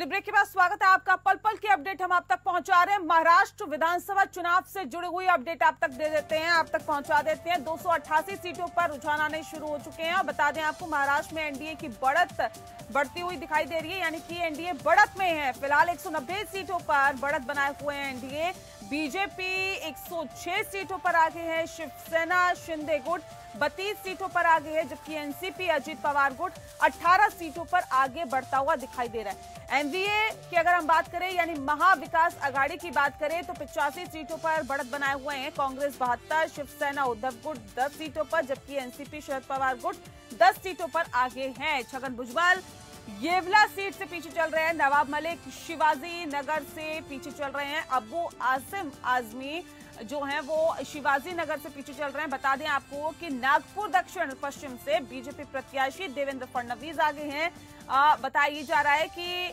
छोटे ब्रेक के बाद स्वागत है आपका। पल पल की अपडेट हम आप तक पहुंचा रहे हैं। महाराष्ट्र विधानसभा चुनाव से जुड़ी हुई अपडेट आप तक दे देते हैं, आप तक पहुंचा देते हैं। 288 सीटों पर रुझान आने शुरू हो चुके हैं और बता दें आपको महाराष्ट्र में एनडीए की बढ़त बढ़ती हुई दिखाई दे रही है, यानी कि एनडीए बढ़त में है। फिलहाल 190 सीटों पर बढ़त बनाए हुए हैं एनडीए। बीजेपी 106 सीटों पर आगे है, शिवसेना शिंदे गुट 32 सीटों पर आगे है, जबकि एनसीपी अजित पवार गुट 18 सीटों पर आगे बढ़ता हुआ दिखाई दे रहा है। एनडीए की अगर हम बात करें यानी महाविकास आघाड़ी की बात करें तो 85 सीटों पर बढ़त बनाए हुए हैं। कांग्रेस 72, शिवसेना उद्धव गुट 10 सीटों पर, जबकि एनसीपी शरद पवार गुट 10 सीटों पर आगे हैं। छगन भुजबल येवला सीट से पीछे चल रहे हैं, नवाब मलिक शिवाजी नगर से पीछे चल रहे हैं, अबू आसिम आजमी जो हैं वो शिवाजी नगर से पीछे चल रहे हैं। बता दें आपको कि नागपुर दक्षिण पश्चिम से बीजेपी प्रत्याशी देवेंद्र फडणवीस आगे हैं। बताया जा रहा है कि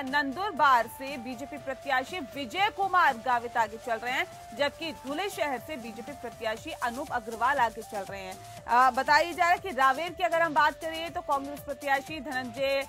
नंदुरबार से बीजेपी प्रत्याशी विजय कुमार गावित आगे चल रहे हैं, जबकि धुले शहर से बीजेपी प्रत्याशी अनूप अग्रवाल आगे चल रहे हैं। बताया जा रहा है कि रावेर की अगर हम बात करें तो कांग्रेस प्रत्याशी धनंजय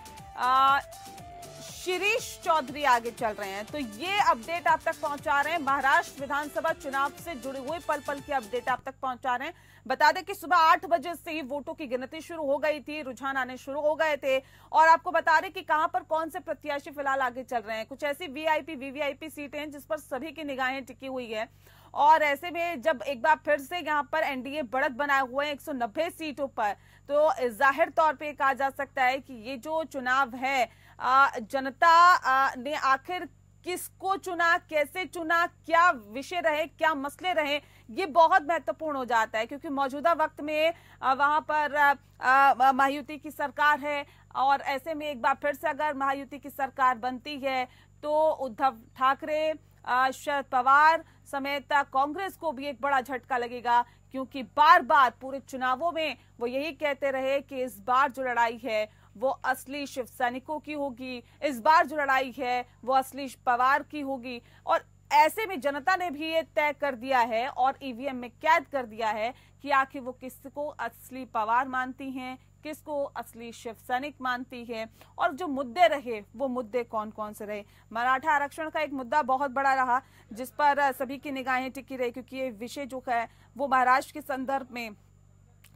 शिरीष चौधरी आगे चल रहे हैं। तो ये अपडेट आप तक पहुंचा रहे हैं। महाराष्ट्र विधानसभा चुनाव से जुड़ी हुई पल पल की अपडेट आप तक पहुंचा रहे हैं। बता दें कि सुबह 8 बजे से ही वोटों की गिनती शुरू हो गई थी, रुझान आने शुरू हो गए थे और आपको बता दें कि कहां पर कौन से प्रत्याशी फिलहाल आगे चल रहे हैं। कुछ ऐसी वीआईपी वीवीआईपी सीटें हैं जिस पर सभी की निगाहें टिकी हुई है और ऐसे में जब एक बार फिर से यहाँ पर एनडीए बढ़त बनाए हुए हैं 190 सीटों पर, तो जाहिर तौर पे कहा जा सकता है कि ये जो चुनाव है जनता ने आखिर किसको चुना, कैसे चुना, क्या विषय रहे, क्या मसले रहे, ये बहुत महत्वपूर्ण हो जाता है। क्योंकि मौजूदा वक्त में वहां पर महायुति की सरकार है और ऐसे में एक बार फिर से अगर महायुति की सरकार बनती है तो उद्धव ठाकरे, शरद पवार समेत कांग्रेस को भी एक बड़ा झटका लगेगा, क्योंकि बार बार पूरे चुनावों में वो यही कहते रहे कि इस बार जो लड़ाई है वो असली शिव सैनिकों की होगी, इस बार जो लड़ाई है वो असली पवार की होगी। और ऐसे में जनता ने भी ये तय कर दिया है और ईवीएम में कैद कर दिया है कि आखिर वो किसको असली पवार मानती हैं, किसको असली शिव सैनिक मानती है और जो मुद्दे रहे वो मुद्दे कौन कौन से रहे। मराठा आरक्षण का एक मुद्दा बहुत बड़ा रहा जिस पर सभी की निगाहें टिकी रही, क्योंकि ये विषय जो है वो महाराष्ट्र के संदर्भ में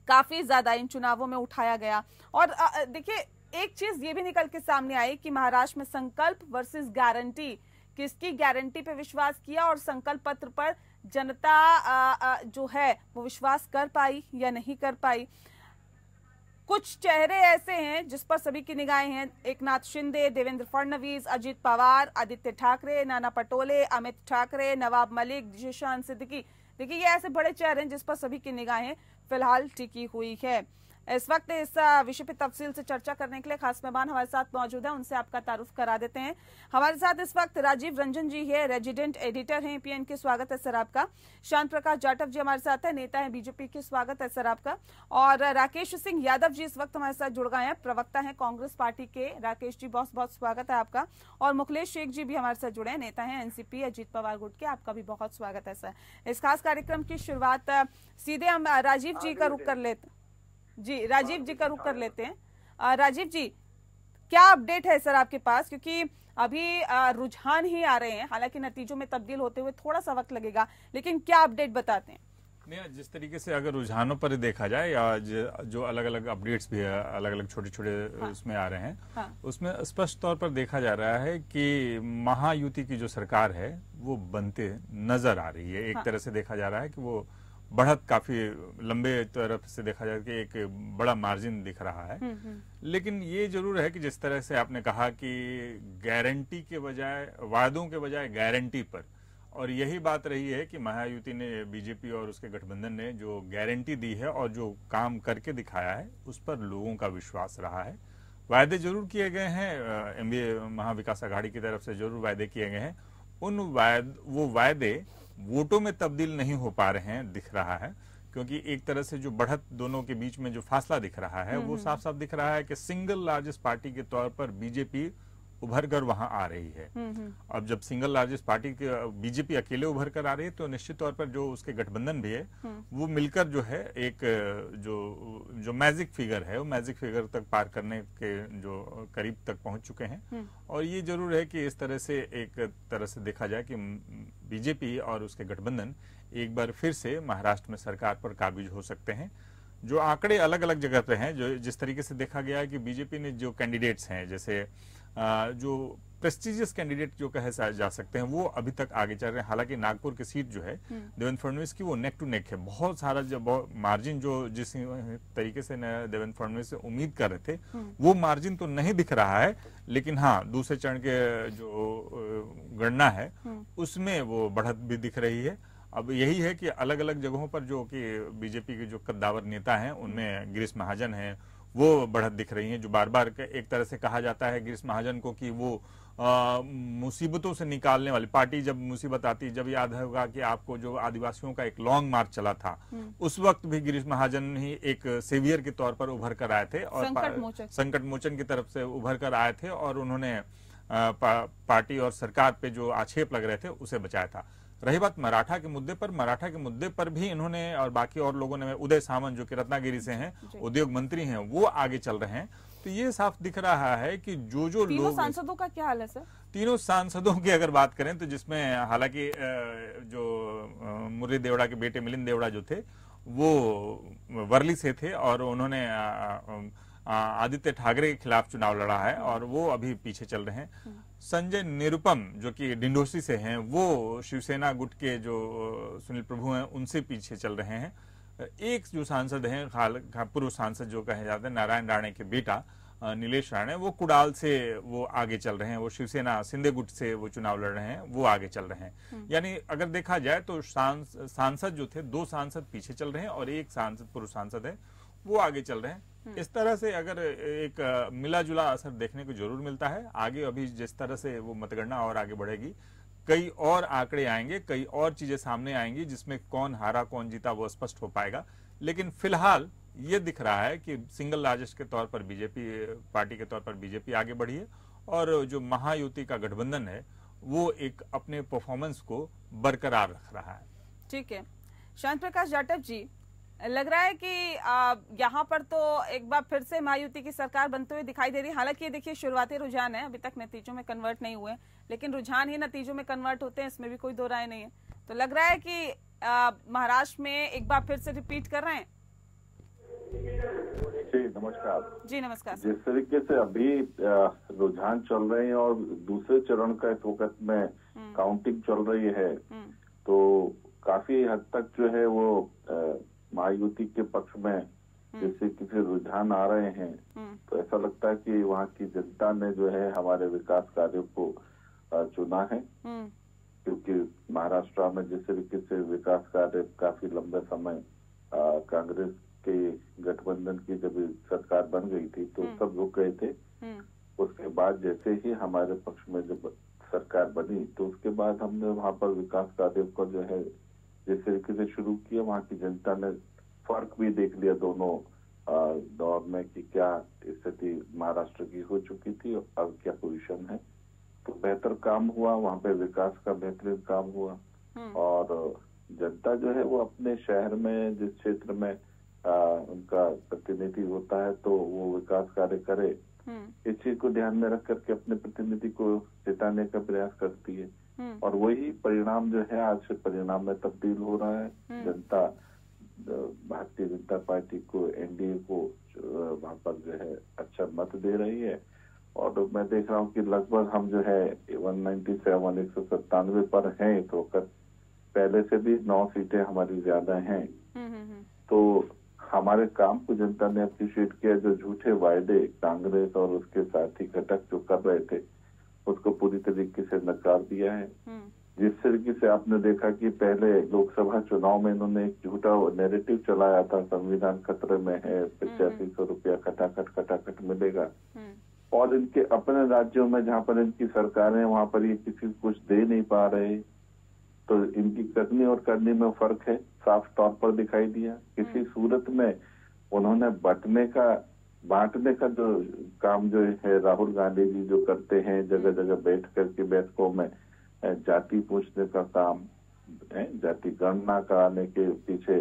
काफी ज्यादा इन चुनावों में उठाया गया। और देखिए एक चीज ये भी निकल के सामने आई कि महाराष्ट्र में संकल्प वर्सेस गारंटी, किसकी गारंटी पे विश्वास किया और संकल्प पत्र पर जनता जो है वो विश्वास कर पाई या नहीं कर पाई। कुछ चेहरे ऐसे हैं जिस पर सभी की निगाहें हैं, एकनाथ शिंदे, देवेंद्र फडणवीस, अजित पवार, आदित्य ठाकरे, नाना पटोले, अमित ठाकरे, नवाब मलिक, जिशान सिद्दीकी। देखिए ये ऐसे बड़े चेहरे हैं जिस पर सभी की निगाहें फिलहाल टिकी हुई है। इस वक्त इस विषय पे तफसील से चर्चा करने के लिए खास मेहमान हमारे साथ मौजूद है, उनसे आपका तारुफ करा देते हैं। हमारे साथ इस वक्त राजीव रंजन जी है, रेजिडेंट एडिटर हैं एपीएन के, स्वागत है सर आपका। शांत प्रकाश जाटव जी हमारे साथ है, नेता है बीजेपी के, स्वागत है सर आपका। और राकेश सिंह यादव जी इस वक्त हमारे साथ जुड़ गए हैं, प्रवक्ता है कांग्रेस पार्टी के। राकेश जी बहुत बहुत स्वागत है आपका। और मुखलेश शेख जी भी हमारे साथ जुड़े हैं, नेता है एनसीपी अजित पवार गुट के, आपका भी बहुत स्वागत है सर। इस खास कार्यक्रम की शुरुआत सीधे हम राजीव जी का रुख कर लेते हैं। जी राजीव जी का रुख कर लेते हैं। राजीव जी क्या अपडेट है सर आपके पास, क्योंकि अभी रुझान ही आ रहे हैं, हालांकि नतीजों में तब्दील होते हुए थोड़ा सा वक्त लगेगा, लेकिन क्या अपडेट बताते हैं? नहीं, जिस तरीके से अगर रुझानों पर देखा जाए या जो अलग अलग अपडेट्स भी है, अलग अलग छोटे छोटे उसमें आ रहे हैं, उसमें स्पष्ट तौर पर देखा जा रहा है कि महायुति की जो सरकार है वो बनते नजर आ रही है। एक तरह से देखा जा रहा है कि वो बढ़त काफी लंबे तरफ से देखा जाए कि एक बड़ा मार्जिन दिख रहा है। लेकिन ये जरूर है कि जिस तरह से आपने कहा कि गारंटी के बजाय, वादों के बजाय गारंटी पर, और यही बात रही है कि महायुति ने, बीजेपी और उसके गठबंधन ने जो गारंटी दी है और जो काम करके दिखाया है उस पर लोगों का विश्वास रहा है। वायदे जरूर किए गए हैं, एमबीए महाविकास आघाड़ी की तरफ से जरूर वायदे किए गए हैं, वो वायदे वोटों में तब्दील नहीं हो पा रहे हैं दिख रहा है, क्योंकि एक तरह से जो बढ़त दोनों के बीच में जो फासला दिख रहा है वो साफ साफ दिख रहा है कि सिंगल लार्जेस्ट पार्टी के तौर पर बीजेपी उभर कर वहां आ रही है। अब जब सिंगल लार्जेस्ट पार्टी बीजेपी अकेले उभर कर आ रही है तो निश्चित तौर पर जो उसके गठबंधन भी है वो मिलकर जो है एक जो मैजिक फिगर है वो मैजिक फिगर तक पार करने के जो करीब तक पहुंच चुके हैं। और ये जरूर है कि इस तरह से एक तरह से देखा जाए कि बीजेपी और उसके गठबंधन एक बार फिर से महाराष्ट्र में सरकार पर काबिज हो सकते हैं। जो आंकड़े अलग अलग जगह पे हैं, जो जिस तरीके से देखा गया है कि बीजेपी ने जो कैंडिडेट्स हैं, जैसे जो प्रेस्टिजियस कैंडिडेट जो कहे जा सकते हैं, वो अभी तक आगे चल रहे हैं। हालांकि नागपुर की सीट जो है देवेंद्र फडणवीस की वो नेक टू नेक है। बहुत सारा जो मार्जिन जो जिस तरीके से देवेंद्र फडणवीस से उम्मीद कर रहे थे वो मार्जिन तो नहीं दिख रहा है, लेकिन हाँ दूसरे चरण के जो गणना है उसमें वो बढ़त भी दिख रही है। अब यही है कि अलग अलग जगहों पर जो कि बीजेपी के जो कद्दावर नेता हैं उनमें गिरीश महाजन हैं, वो बढ़त दिख रही हैं। जो बार बार एक तरह से कहा जाता है गिरीश महाजन को कि वो मुसीबतों से निकालने वाली पार्टी, जब मुसीबत आती, जब याद होगा कि आपको जो आदिवासियों का एक लॉन्ग मार्च चला था उस वक्त भी गिरीश महाजन ही एक सेवियर के तौर पर उभर कर आए थे और संकट मोचन की तरफ से उभर कर आए थे और उन्होंने पार्टी और सरकार पे जो आक्षेप लग रहे थे उसे बचाया था। रही बात मराठा के मुद्दे पर भी इन्होंने और बाकी और लोगों ने, उदय सामंत जो कि रत्नागिरी से हैं, उद्योग मंत्री हैं, वो आगे चल रहे हैं। तो ये साफ दिख रहा है कि जो तीनों लोग, सांसदों का क्या हाल है सर? तीनों सांसदों की अगर बात करें तो जिसमें हालांकि जो मुरली देवड़ा के बेटे मिलिंद देवड़ा जो थे वो वर्ली से थे और उन्होंने आदित्य ठाकरे के खिलाफ चुनाव लड़ा है और वो अभी पीछे चल रहे हैं। संजय निरुपम जो कि डिंडोसी से हैं, वो शिवसेना गुट के जो सुनील प्रभु हैं उनसे पीछे चल रहे हैं। एक जो सांसद हैं, पूर्व सांसद जो कहे जाते हैं, नारायण राणे के बेटा नीलेश राणे, वो कुडाल से वो आगे चल रहे हैं। वो शिवसेना सिंधे गुट से वो चुनाव लड़ रहे हैं, वो आगे चल रहे हैं। यानी अगर देखा जाए तो सांसद जो थे, 2 सांसद पीछे चल रहे हैं और एक सांसद पूर्व सांसद है वो आगे चल रहे हैं। इस तरह से अगर एक मिला जुला असर देखने को जरूर मिलता है। आगे अभी जिस तरह से वो मतगणना और आगे बढ़ेगी, कई और आंकड़े आएंगे, कई और चीजें सामने आएंगी जिसमें कौन हारा कौन जीता वो स्पष्ट हो पाएगा। लेकिन फिलहाल ये दिख रहा है कि सिंगल लार्जेस्ट के तौर पर बीजेपी पार्टी के तौर पर बीजेपी आगे बढ़ी है और जो महायुति का गठबंधन है वो एक अपने परफॉर्मेंस को बरकरार रख रहा है। ठीक है, शांत प्रकाश जाटव जी, लग रहा है कि यहाँ पर तो एक बार फिर से महायुति की सरकार बनते हुए दिखाई दे रही है। हालांकि ये देखिए शुरुआती रुझान है, अभी तक नतीजों में कन्वर्ट नहीं हुए, लेकिन रुझान ही नतीजों में कन्वर्ट होते हैं, इसमें भी कोई दो राय नहीं है। तो लग रहा है कि महाराष्ट्र में एक बार फिर से रिपीट कर रहे हैं। जी नमस्कार। जी नमस्कार। जिस तरीके से अभी रुझान चल रहे हैं और दूसरे चरण का इस वक्त में काउंटिंग चल रही है, तो काफी हद तक जो है वो महायुति के पक्ष में जैसे किसी रुझान आ रहे हैं, तो ऐसा लगता है कि वहाँ की जनता ने जो है हमारे विकास कार्यों को चुना है। क्योंकि महाराष्ट्र में जिस तरीके से विकास कार्य काफी लंबे समय कांग्रेस के गठबंधन की जब सरकार बन गई थी तो सब रुक गए थे। उसके बाद जैसे ही हमारे पक्ष में जब सरकार बनी तो उसके बाद हमने वहाँ पर विकास कार्यों को जो है जिस तरीके से शुरू किया, वहाँ की जनता ने फर्क भी देख लिया दोनों दौर में कि क्या स्थिति महाराष्ट्र की हो चुकी थी और अब क्या पोजीशन है। तो बेहतर काम हुआ, वहाँ पे विकास का बेहतरीन काम हुआ और जनता जो है वो अपने शहर में जिस क्षेत्र में उनका प्रतिनिधि होता है तो वो विकास कार्य करे, इस चीज को ध्यान में रख करके अपने प्रतिनिधि को जिताने का प्रयास करती है और वही परिणाम जो है आज से परिणाम में तब्दील हो रहा है। जनता भारतीय जनता पार्टी को, एनडीए को वहाँ पर जो है अच्छा मत दे रही है और मैं देख रहा हूँ कि लगभग हम जो है 197 पर हैं इस वक्त। पहले से भी 9 सीटें हमारी ज्यादा हैं। तो हमारे काम को जनता ने अप्रिशिएट किया। जो झूठे वायदे कांग्रेस और उसके साथी घटक जो कर रहे थे उसको पूरी तरीके से नकार दिया है। जिस तरीके से आपने देखा कि पहले लोकसभा चुनाव में इन्होंने एक झूठा नैरेटिव चलाया था, संविधान खतरे में है, 8500 रुपया खटाखट मिलेगा, और इनके अपने राज्यों में जहाँ पर इनकी सरकारें वहाँ पर ये किसी को कुछ दे नहीं पा रहे, तो इनकी करनी और करनी में फर्क है, साफ तौर पर दिखाई दिया। किसी सूरत में उन्होंने बंटने का बांटने का जो काम जो है राहुल गांधी जी जो करते हैं, जगह जगह बैठ करके बैठकों में जाति पूछने का काम है, जाति गणना कराने के पीछे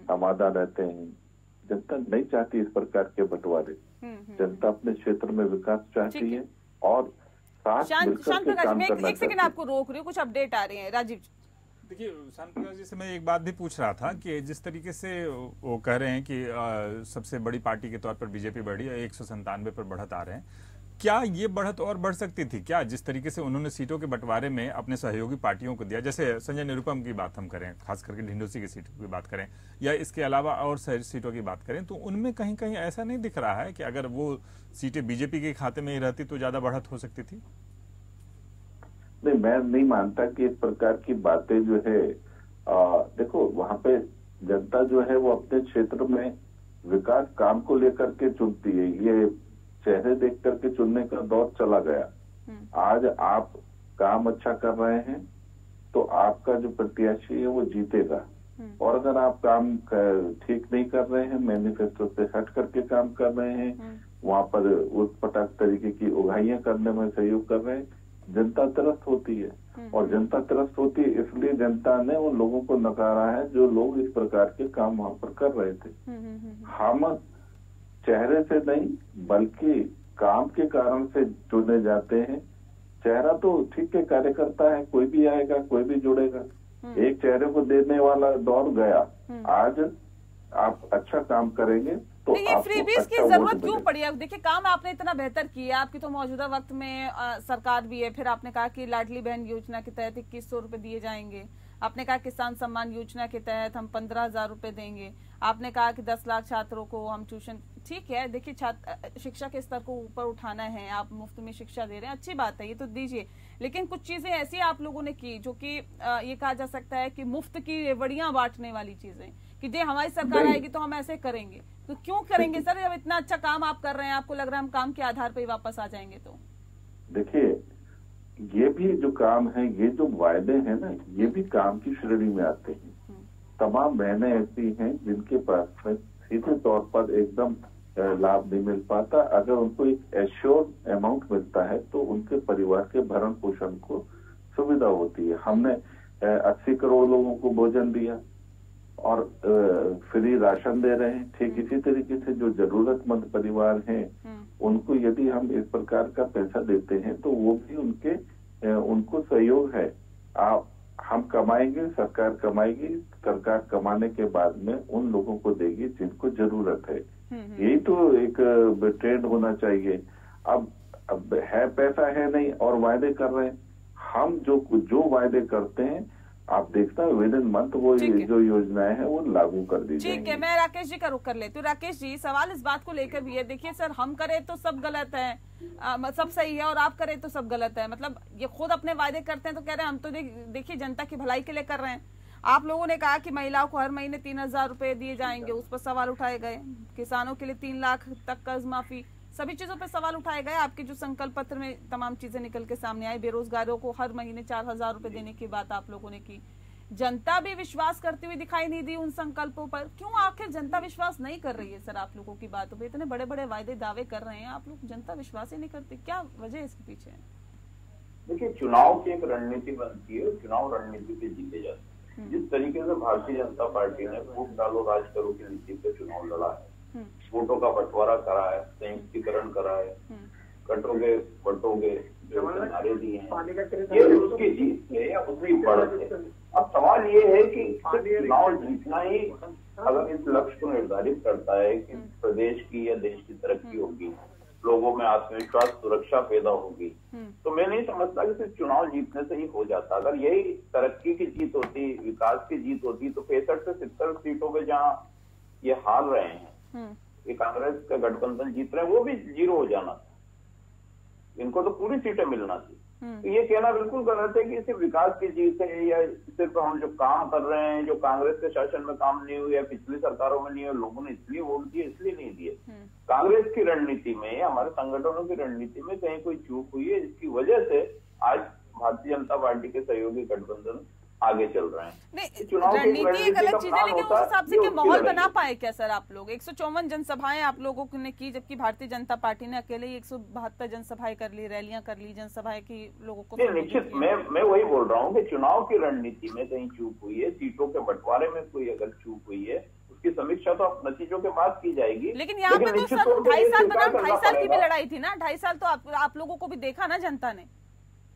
समाधान रहते हैं। जनता नहीं चाहती इस प्रकार के बंटवारे। जनता अपने क्षेत्र में विकास चाहती है और साथ मिलकर के काम करना। एक सेकंड आपको रोक रही हूँ, कुछ अपडेट आ रहे हैं राजीव। देखिए शांत प्रकाश जी से मैं एक बात भी पूछ रहा था कि जिस तरीके से वो कह रहे हैं कि सबसे बड़ी पार्टी के तौर पर बीजेपी बढ़ी है, 197 पर बढ़त आ रहे हैं, क्या ये बढ़त और बढ़ सकती थी क्या? जिस तरीके से उन्होंने सीटों के बंटवारे में अपने सहयोगी पार्टियों को दिया, जैसे संजय निरुपम की बात हम करें, खास करके ढिंडोसी की सीटों की बात करें, या इसके अलावा और सीटों की बात करें, तो उनमें कहीं कहीं ऐसा नहीं दिख रहा है कि अगर वो सीटें बीजेपी के खाते में ही रहती तो ज्यादा बढ़त हो सकती थी? नहीं, मैं नहीं मानता कि इस प्रकार की बातें जो है देखो, वहां पे जनता जो है वो अपने क्षेत्र में विकास काम को लेकर के चुनती है। ये चेहरे देख करके चुनने का दौर चला गया। आज आप काम अच्छा कर रहे हैं तो आपका जो प्रत्याशी है वो जीतेगा, और अगर आप काम ठीक नहीं कर रहे हैं, मैनिफेस्टो से हट करके काम कर रहे हैं, वहां पर उटपटांग तरीके की उगाइयां करने में सहयोग कर रहे हैं, जनता त्रस्त होती है। और जनता त्रस्त होती है इसलिए जनता ने उन लोगों को नकारा है जो लोग इस प्रकार के काम वहां पर कर रहे थे। हम चेहरे से नहीं बल्कि काम के कारण से चुने जाते हैं। चेहरा तो ठीक है, कार्यकर्ता है, कोई भी आएगा, कोई भी जुड़ेगा। एक चेहरे को देने वाला दौर गया। आज आप अच्छा काम करेंगे तो ये फ्रीबीज की जरूरत क्यों पड़ी? अब देखिए, काम आपने इतना बेहतर किया, आपकी तो मौजूदा वक्त में सरकार भी है, फिर आपने कहा कि लाडली बहन योजना के तहत 2100 रुपए दिए जाएंगे, आपने कहा किसान सम्मान योजना के तहत हम 15,000 रुपए देंगे, आपने कहा कि 10 लाख छात्रों को हम ट्यूशन, ठीक है, देखिए शिक्षा के स्तर को ऊपर उठाना है, आप मुफ्त में शिक्षा दे रहे हैं, अच्छी बात है, ये तो दीजिए, लेकिन कुछ चीजें ऐसी आप लोगों ने की जो कि ये कहा जा सकता है कि मुफ्त की रेवड़ियां बांटने वाली चीजें, कि जे हमारी सरकार आएगी तो हम ऐसे करेंगे। तो क्यों करेंगे सर, जब इतना अच्छा काम आप कर रहे हैं, आपको लग रहा है हम काम के आधार पर ही वापस आ जाएंगे? तो देखिए, ये भी जो काम है, ये जो वायदे हैं ना, ये भी काम की श्रेणी में आते हैं। तमाम बहनें ऐसी हैं जिनके पास में सीधे तौर पर एकदम लाभ नहीं मिल पाता। अगर उनको एक एश्योर्ड अमाउंट मिलता है तो उनके परिवार के भरण पोषण को सुविधा होती है। हमने 80 करोड़ लोगों को भोजन दिया और फ्री राशन दे रहे हैं। ठीक इसी तरीके से जो जरूरतमंद परिवार हैं उनको यदि हम इस प्रकार का पैसा देते हैं तो वो भी उनको सहयोग है। हम कमाएंगे, सरकार कमाएगी, सरकार कमाने के बाद में उन लोगों को देगी जिनको जरूरत है। यही तो एक ट्रेंड होना चाहिए। अब है पैसा है नहीं और वायदे कर रहे हैं। हम जो वायदे करते हैं, आप देखता है विद इन मंथ वो जो योजनाएं हैं वो लागू कर दी जाएंगी। ठीक है, मैं राकेश जी का रुख कर लेती हूँ। राकेश जी, सवाल इस बात को लेकर भी है, देखिए सर, हम करें तो सब गलत है, सब सही है, और आप करें तो सब गलत है। मतलब ये खुद अपने वायदे करते हैं तो कह रहे हैं हम तो देखिए जनता की भलाई के लिए कर रहे हैं। आप लोगों ने कहा कि महिलाओं को हर महीने 3,000 रुपए दिए जाएंगे, उस पर सवाल उठाए गए। किसानों के लिए 3 लाख तक कर्ज माफी, सभी चीजों पर सवाल उठाए गए। आपके जो संकल्प पत्र में तमाम चीजें निकल के सामने आई, बेरोजगारों को हर महीने 4,000 रुपए देने की बात आप लोगों ने की। जनता भी विश्वास करती हुई दिखाई नहीं दी उन संकल्पों पर। क्यों आखिर जनता विश्वास नहीं कर रही है सर आप लोगों की बातों पे? इतने बड़े बड़े वायदे दावे कर रहे हैं आप लोग, जनता विश्वास ही नहीं करती, क्या वजह है इसके पीछे? देखिए, चुनाव की एक रणनीति बनती है, चुनाव रणनीति पे जीते जाते हैं। जिस तरीके से भारतीय जनता पार्टी ने वोट डालो राज करो की नीति पे चुनाव लड़ा है, वोटों का बंटवारा करा है, संयुक्तिकरण करा है, कटोगे बटोगे जो नारे दिए हैं, ये उसकी जीत है या उसकी बढ़त है। अब सवाल ये है कि चुनाव जीतना ही अगर इस लक्ष्य को निर्धारित करता है कि प्रदेश की या देश की तरक्की होगी, लोगों में आत्मविश्वास, सुरक्षा पैदा होगी, तो मैं नहीं समझता कि सिर्फ चुनाव जीतने से ही हो जाता। अगर यही तरक्की की जीत होती, विकास की जीत होती, तो 65 से 70 सीटों पे जहाँ ये हार रहे हैं, ये कांग्रेस का गठबंधन जीत रहे हैं, वो भी 0 हो जाना था। इनको तो पूरी सीटें मिलना थी। तो ये कहना बिल्कुल गलत है कि सिर्फ विकास की जीत है या सिर्फ हम जो काम कर रहे हैं, जो कांग्रेस के शासन में काम नहीं हुआ या पिछली सरकारों में नहीं हुआ, लोगों ने इसलिए वोट दिए, इसलिए नहीं दिए। कांग्रेस की रणनीति में या हमारे संगठनों की रणनीति में कहीं कोई चूक हुई है, जिसकी वजह से आज भारतीय जनता पार्टी के सहयोगी गठबंधन आगे चल रहे हैं। नहीं, चुनाव की रणनीति एक अलग चीज है, लेकिन उस हिसाब से क्या माहौल बना पाए पाए क्या सर आप लोग? 154 जनसभाएं आप लोगों ने की, जबकि भारतीय जनता पार्टी ने अकेले ही 172 जनसभाएं कर ली, रैलियां कर ली, जनसभाएं की लोगों को। निश्चित मैं वही बोल रहा हूँ कि चुनाव की रणनीति में कहीं चूक हुई है, सीटों के बंटवारे में कोई अगर चूक हुई है, उसकी समीक्षा तो नतीजों के बाद की जाएगी। लेकिन यहाँ पे तो सर 2.5 साल बनाम 2.5 साल की भी लड़ाई थी ना। 2.5 साल तो आप लोगों को भी देखा ना जनता ने।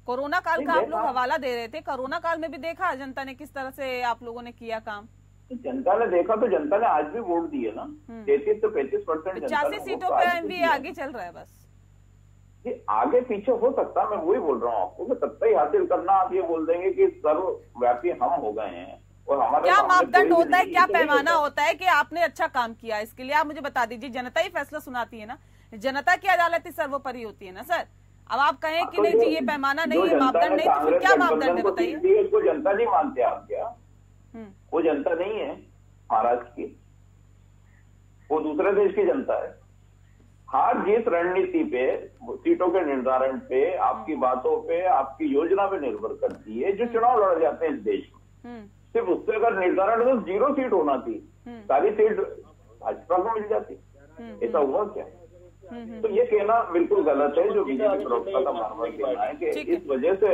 कोरोना काल का आप लोग हवाला दे रहे थे, कोरोना काल में भी देखा जनता ने किस तरह से आप लोगों ने किया काम। जनता ने देखा तो जनता ने आज भी वोट दिए ना। 33 से 35% 85 सीटों पे एनडीए आगे चल रहा है। बस ये आगे पीछे हो सकता है, मैं वही बोल रहा हूँ आपको कि सत्ता ही हासिल करना आप ये बोल देंगे कि सर्वव्यापी हम हो गए हैं और हमारे क्या मापदंड होता है, क्या पैमाना होता है कि आपने अच्छा काम किया? इसके लिए आप मुझे बता दीजिए। जनता ही फैसला सुनाती है ना, जनता की अदालत ही सर्वोपरि होती है ना सर। अब आप कहें कि नहीं जी ये पैमाना नहीं है, मापदंड नहीं, तो फिर क्या मापदंड है बताइए? उसको जनता नहीं मानते आप क्या? वो जनता नहीं है महाराष्ट्र की, वो दूसरे देश की जनता है। हार जीत रणनीति पे, सीटों के निर्धारण पे, आपकी बातों पे, आपकी योजना पे निर्भर करती है। जो चुनाव लड़ जाते हैं इस देश में, सिर्फ उससे अगर निर्धारण तो 0 सीट होना थी, सारी सीट भाजपा को मिल जाती। ऐसा हुआ क्या? तो ये कहना बिल्कुल गलत है जो बीजेपी प्रवक्ता का बार-बार कहना है कि इस वजह से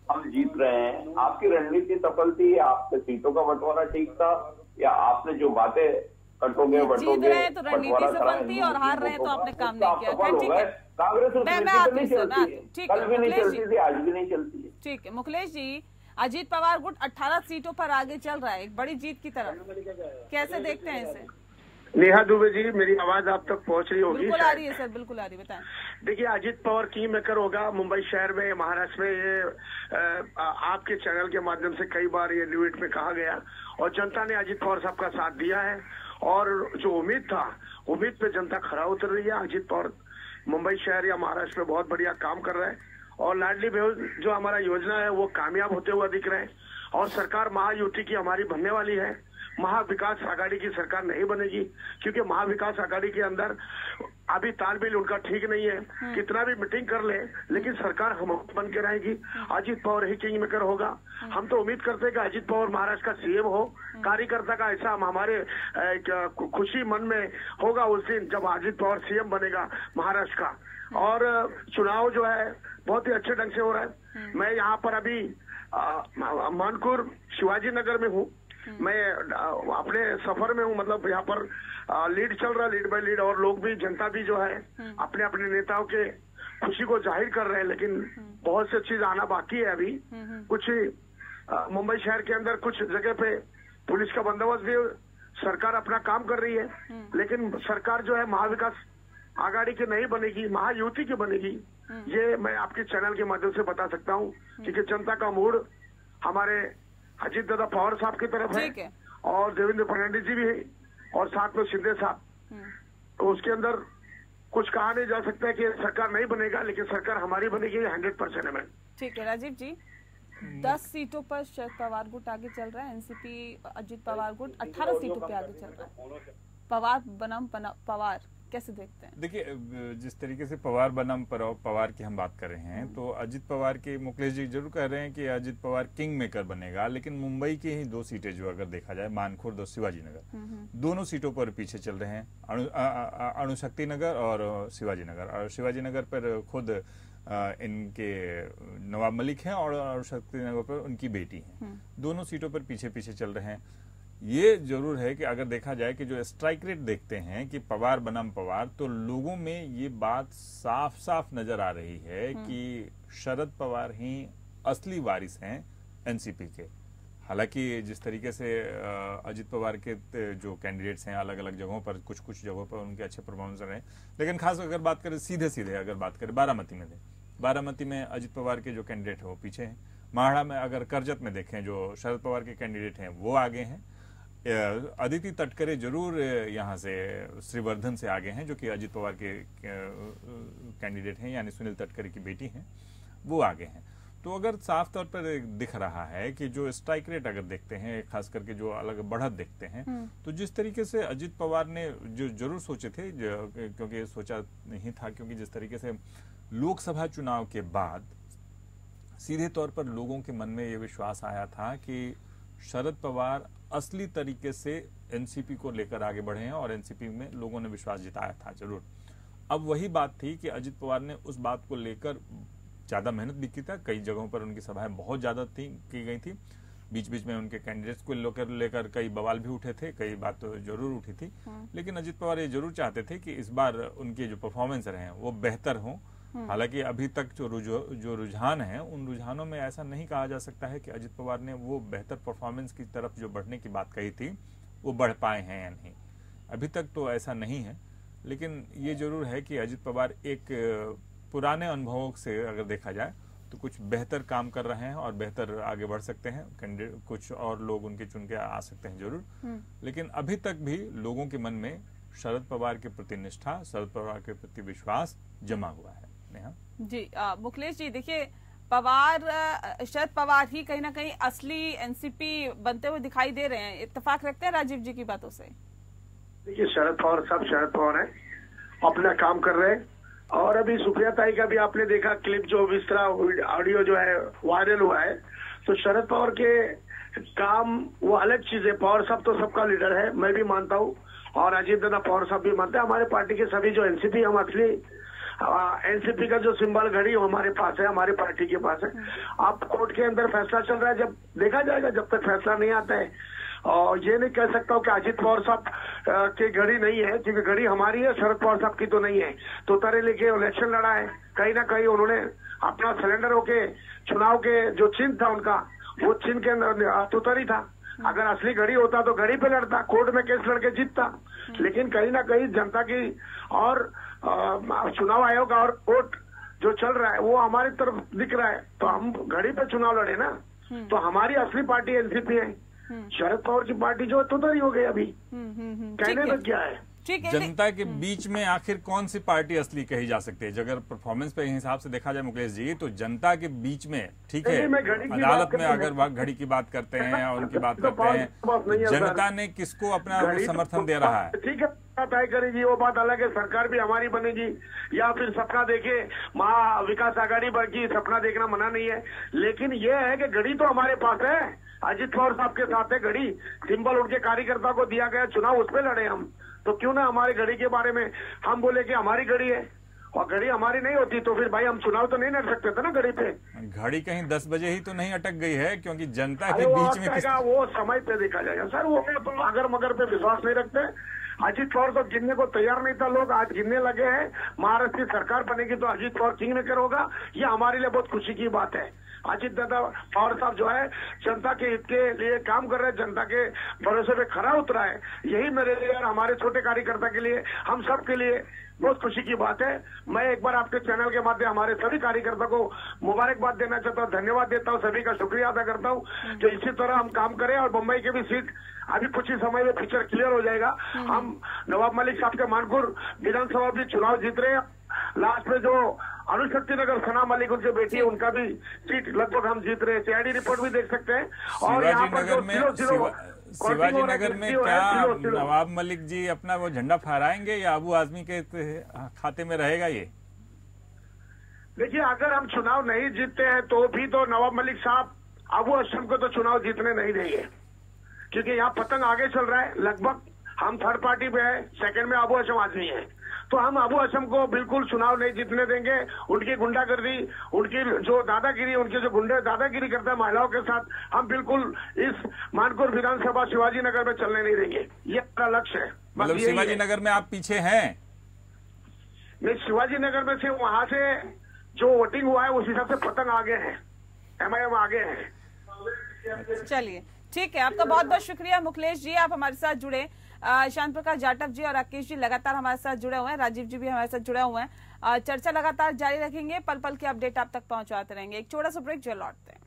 हम जीत रहे हैं। आपकी रणनीति सफल थी, आपके सीटों का बंटवारा ठीक था, या आपने जो बातें कटोगे बटोगे तो रणनीति सफल थी और हार रहे हैं तो आपने काम नहीं किया। ठीक है, कांग्रेस उस नीति पे नहीं चलती है, कल भी नहीं चलती थी, आज भी नहीं चलती है। ठीक है मुखलेश जी, अजीत पवार गुट 18 सीटों पर आगे चल रहा है, एक बड़ी जीत की तरफ, कैसे देखते हैं इसे? नेहा दुबे जी, मेरी आवाज आप तक पहुंच रही होगी? बिल्कुल आ रही है सर, बिल्कुल आ रही है, बताएं। देखिए, अजीत पवार किंग मेकर होगा मुंबई शहर में, महाराष्ट्र में। ये आपके चैनल के माध्यम से कई बार ये डिबेट में कहा गया और जनता ने अजीत पवार साहब का साथ दिया है। और जो उम्मीद था, उम्मीद पे जनता खरा उतर रही है। अजीत पवार मुंबई शहर या महाराष्ट्र में बहुत बढ़िया काम कर रहे हैं और लाडली बहन जो हमारा योजना है वो कामयाब होते हुए दिख रहे हैं। और सरकार महायुति की हमारी बनने वाली है। महाविकास आघाड़ी की सरकार नहीं बनेगी, क्योंकि महाविकास आघाड़ी के अंदर अभी तालमेल उनका ठीक नहीं है। कितना भी मीटिंग कर ले, लेकिन सरकार हम बन के रहेगी। अजीत पवार ही किंग मेकर होगा। हम तो उम्मीद करते हैं कि अजीत पवार महाराष्ट्र का सीएम हो। कार्यकर्ता का ऐसा हमारे खुशी मन में होगा उस दिन जब अजीत पवार सीएम बनेगा महाराष्ट्र का। और चुनाव जो है बहुत ही अच्छे ढंग से हो रहा है। मैं यहाँ पर अभी मानपुर शिवाजी नगर में हूँ। मैं अपने सफर में हूँ, मतलब यहाँ पर लीड चल रहा है, लीड बाय लीड। और लोग भी, जनता भी जो है अपने अपने नेताओं के खुशी को जाहिर कर रहे हैं। लेकिन बहुत सी चीज आना बाकी है अभी। कुछ मुंबई शहर के अंदर कुछ जगह पे पुलिस का बंदोबस्त भी, सरकार अपना काम कर रही है। लेकिन सरकार जो है महाविकास आघाड़ी की नहीं बनेगी, महायुति की बनेगी। ये मैं आपके चैनल के माध्यम से बता सकता हूँ, क्योंकि जनता का मूड हमारे अजीत दादा पवार साहब की तरफ है और देवेंद्र फडणवीस जी भी है और साथ में शिंदे साहब। तो उसके अंदर कुछ कहा नहीं जा सकता है कि सरकार नहीं बनेगा, लेकिन सरकार हमारी बनेगी 100% है। ठीक है राजीव जी, 10 सीटों पर शरद पवार गुट आगे चल रहा है, एनसीपी अजीत पवार गुट 18 सीटों पे आगे चल रहा है। पवार बनाम पवार कैसे देखते हैं? देखिए, जिस तरीके से पवार बनाम पवार की हम बात कर रहे हैं, तो अजीत पवार के, मुखलेश जी जरूर कह रहे हैं कि अजीत पवार किंग मेकर बनेगा, लेकिन मुंबई की ही 2 सीटें जो अगर देखा जाए, मानखुर्द और शिवाजी नगर, दोनों सीटों पर पीछे चल रहे हैं। अणुशक्ति नगर और शिवाजी नगर। और शिवाजी नगर पर खुद इनके नवाब मलिक हैं और अणुशक्ति नगर पर उनकी बेटी है। दोनों सीटों पर पीछे पीछे चल रहे हैं। ये जरूर है कि अगर देखा जाए कि जो स्ट्राइक रेट देखते हैं कि पवार बनाम पवार, तो लोगों में ये बात साफ साफ नजर आ रही है कि शरद पवार ही असली वारिस हैं एनसीपी के। हालांकि जिस तरीके से अजीत पवार के जो कैंडिडेट्स हैं अलग अलग जगहों पर, कुछ कुछ जगहों पर उनके अच्छे परफॉर्मेंस रहे, लेकिन खास अगर बात करें सीधे अगर बात करें बारामती में, बारामती में अजीत पवार के जो कैंडिडेट है वो पीछे हैं। माहड़ा में अगर करजत में देखें, जो शरद पवार के कैंडिडेट हैं वो आगे हैं। अदिति तटकरे जरूर यहाँ से श्रीवर्धन से आगे हैं, जो कि अजीत पवार के कैंडिडेट हैं, यानी सुनील तटकरे की बेटी हैं, वो आगे हैं। तो अगर साफ तौर पर दिख रहा है कि जो स्ट्राइक रेट अगर देखते हैं, खास करके जो अलग बढ़त देखते हैं, तो जिस तरीके से अजीत पवार ने जो जरूर सोचे थे, क्योंकि सोचा नहीं था, क्योंकि जिस तरीके से लोकसभा चुनाव के बाद सीधे तौर पर लोगों के मन में ये विश्वास आया था कि शरद पवार असली तरीके से एनसीपी को लेकर आगे बढ़े हैं और एनसीपी में लोगों ने विश्वास जताया था जरूर। अब वही बात थी कि अजित पवार ने उस बात को लेकर ज्यादा मेहनत भी की था, कई जगहों पर उनकी सभाएं बहुत ज्यादा की गई थी, बीच बीच में उनके कैंडिडेट्स को लेकर कई बवाल भी उठे थे, कई बात तो जरूर उठी थी। लेकिन अजित पवार ये जरूर चाहते थे कि इस बार उनके जो परफॉर्मेंस रहे हैं वो बेहतर हों। हालांकि अभी तक जो रुझान है उन रुझानों में ऐसा नहीं कहा जा सकता है कि अजित पवार ने वो बेहतर परफॉर्मेंस की तरफ जो बढ़ने की बात कही थी वो बढ़ पाए हैं या नहीं, अभी तक तो ऐसा नहीं है। लेकिन ये जरूर है कि अजित पवार एक पुराने अनुभवों से अगर देखा जाए तो कुछ बेहतर काम कर रहे हैं और बेहतर आगे बढ़ सकते हैं, कुछ और लोग उनके चुन के आ सकते हैं जरूर। लेकिन अभी तक भी लोगों के मन में शरद पवार के प्रति निष्ठा, शरद पवार के प्रति विश्वास जमा हुआ है। नेहा जी, मुखलेश जी, देखिए शरद पवार ही कहीं ना कहीं असली एनसीपी बनते हुए दिखाई दे रहे हैं। इत्तेफाक रखते हैं राजीव जी की बातों से? देखिए, शरद पवार साहब शरद पवार है, अपना काम कर रहे हैं। और अभी सुप्रिया ताई का भी आपने देखा क्लिप, जो विस्तरा ऑडियो जो है वायरल हुआ है, तो शरद पवार के काम वो अलग चीज है। पवार साहब तो सबका लीडर है, मैं भी मानता हूँ, और अजीत दादा पवार साहब भी मानते हैं। हमारे पार्टी के सभी जो एनसीपी, हम असली एनसीपी का जो सिंबल घड़ी हमारे पास है, हमारी पार्टी के पास है। अब कोर्ट के अंदर फैसला चल रहा है, जब देखा जाएगा, जब तक फैसला नहीं आता है। और ये नहीं कह सकता हूँ कि अजित पवार साहब की घड़ी नहीं है, क्योंकि घड़ी हमारी है, शरद पवार साहब की तो नहीं है। तो तरह लेके इलेक्शन लड़ा है, कहीं ना कहीं उन्होंने अपना सिलेंडर होके चुनाव के जो चिन्ह था उनका, वो चिन्ह के अंदर तुतरी था। अगर असली घड़ी होता तो घड़ी पे लड़ता, कोर्ट में केस लड़के जीतता। लेकिन कहीं ना कहीं जनता की और चुनाव आयोग और कोर्ट जो चल रहा है वो हमारी तरफ दिख रहा है, तो हम घड़ी पे चुनाव लड़े ना। तो हमारी असली पार्टी एनसीपी है, शरद पवार की पार्टी जो तो ही हो गई अभी। कहने में क्या है? जनता के बीच में आखिर कौन सी पार्टी असली कही जा सकती है? अगर परफॉर्मेंस पे हिसाब से देखा जाए मुकेश जी, तो जनता के बीच में, ठीक है, अदालत में अगर घड़ी की बात करते हैं और उनकी बात करते हैं, जनता ने किसको अपना समर्थन दे रहा है? ठीक है, तय करेगी, वो बात अलग है। सरकार भी हमारी बनेगी, या फिर सपना देखे महा विकास आघाड़ी की, सपना देखना मना नहीं है। लेकिन ये है कि घड़ी तो हमारे पास है, अजित पवार साहब के साथ है घड़ी, सिंबल उनके कार्यकर्ता को दिया गया, चुनाव उस पर लड़े हम। तो क्यों ना हमारी घड़ी के बारे में हम बोले कि हमारी घड़ी है, और घड़ी हमारी नहीं होती तो फिर भाई हम चुनाव तो नहीं लड़ सकते थे ना घड़ी पे। घड़ी कहीं 10 बजे ही तो नहीं अटक गई है, क्योंकि जनता के बीच में वो समय पे देखा जाएगा सर। वो तो अगर मगर पे विश्वास नहीं रखते। अजित पवार तो गिनने को तैयार नहीं था, लोग आज गिनने लगे हैं। महाराष्ट्र की सरकार बनेगी तो अजित पवार किंग मेकर होगा, ये हमारे लिए बहुत खुशी की बात है। अजित दादा पवार साहब जो है जनता के हित के लिए काम कर रहे हैं, जनता के भरोसे पे खरा उतरा है। यही मेरे लिए और हमारे छोटे कार्यकर्ता के लिए, हम सब के लिए बहुत खुशी की बात है। मैं एक बार आपके चैनल के माध्यम हमारे सभी कार्यकर्ता को मुबारकबाद देना चाहता हूँ, धन्यवाद देता हूँ, सभी का शुक्रिया अदा करता हूँ जो इसी तरह हम काम करें। और मुंबई की भी सीट अभी कुछ ही समय में पिक्चर क्लियर हो जाएगा। हम नवाब मलिक साहब के मानपुर विधानसभा भी चुनाव जीत रहे हैं। लास्ट में जो अनुशक्ति नगर सना मलिक उनकी बेटी है, उनका भी सीट लगभग हम जीत रहे हैं। सीआईडी रिपोर्ट भी देख सकते हैं। और यहाँ पर शिवाजी नगर में क्या नवाब मलिक जी अपना वो झंडा फहराएंगे या अबू आजमी के खाते में रहेगा ये? देखिए, अगर हम चुनाव नहीं जीतते हैं तो भी तो नवाब मलिक साहब अबू आजम को तो चुनाव जीतने नहीं देंगे, क्योंकि यहाँ पतंग आगे चल रहा है। लगभग हम थर्ड पार्टी पे है, सेकंड में अबू आजम आदमी है, तो हम अबू आजम को बिल्कुल चुनाव नहीं जीतने देंगे। उनकी गुंडागर्दी, उनकी जो दादागिरी, उनके जो गुंडे दादागिरी करते हैं महिलाओं के साथ, हम बिल्कुल इस मानपुर विधानसभा शिवाजी नगर में चलने नहीं देंगे। ये हमारा लक्ष्य है। मतलब शिवाजी नगर में आप पीछे हैं? नहीं, शिवाजी नगर में से वहां से जो वोटिंग हुआ है उस हिसाब से पतंग आगे है, एमआईएम आगे है। चलिए, ठीक है, आपका बहुत बहुत शुक्रिया मुखलेश जी, आप हमारे साथ जुड़े। शांत प्रकाश जाटव जी और राकेश जी लगातार हमारे साथ जुड़े हुए हैं, राजीव जी भी हमारे साथ जुड़े हुए हैं। चर्चा लगातार जारी रखेंगे, पल पल की अपडेट आप तक पहुंचाते रहेंगे। एक छोटा सा ब्रेक, जो लौटते हैं।